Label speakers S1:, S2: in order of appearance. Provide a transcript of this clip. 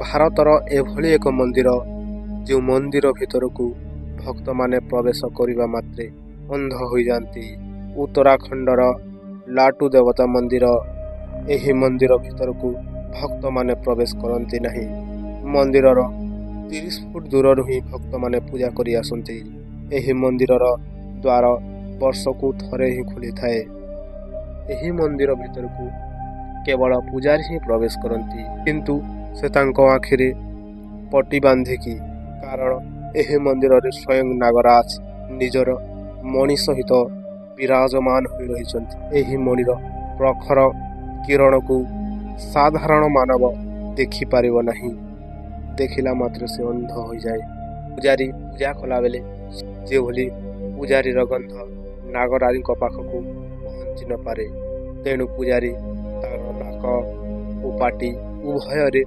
S1: ଭାରतर ଏଭଳି ଏକ ମନ୍ଦିର ଯେଉଁ ମନ୍ଦିର ଭିତରକୁ ଭକ୍ତମାନେ ପ୍ରବେଶ କରିବା ମାତ୍ରେ ଅନ୍ଧ ହୋଇଯାନ୍ତି। ଉତ୍ତରାଖଣ୍ଡର ଲାଟୁ ଦେବତା ମନ୍ଦିର। ଏହି ମନ୍ଦିର ଭିତରକୁ ଭକ୍ତମାନେ ପ୍ରବେଶ କରନ୍ତି ନାହିଁ। ମନ୍ଦିରର 30 ଫୁଟ ଦୂରରୁ ହିଁ ଭକ୍ତମାନେ ପୂଜା କରି ଆସନ୍ତି। ଏହି ମନ୍ଦିରର ଦ୍ୱାର ବର୍ଷକୁ ଥରେ ହିଁ ଖୋଲିଥାଏ। ଏହି ମନ୍ଦିର ଭିତରକୁ କେବଳ ପୂଜାରୀ ହିଁ ପ୍ରବେଶ କରନ୍ତି, କିନ୍ତୁ ସେ ତାଙ୍କ ଆଖିରେ ପଟି ବାନ୍ଧିକି, କାରଣ ଏହି ମନ୍ଦିରରେ ସ୍ୱୟଂ ନାଗରାଜ ନିଜର ମଣି ସହିତ ବିରାଜମାନ ହୋଇ ରହିଛନ୍ତି। ଏହି ମଣିର ପ୍ରଖର କିରଣକୁ ସାଧାରଣ ମାନବ ଦେଖିପାରିବ ନାହିଁ। ଦେଖିଲା ମାତ୍ରେ ସେ ଅନ୍ଧ ହୋଇଯାଏ। ପୂଜାରୀ ପୂଜା କଲାବେଳେ ଯେଭଳି ପୂଜାରୀର ଗନ୍ଧ ନାଗରାଜଙ୍କ ପାଖକୁ ପହଞ୍ଚି ନପାରେ, ତେଣୁ ପୂଜାରୀ ତାର ନାକ ଓ ପାଟି ଉଭୟରେ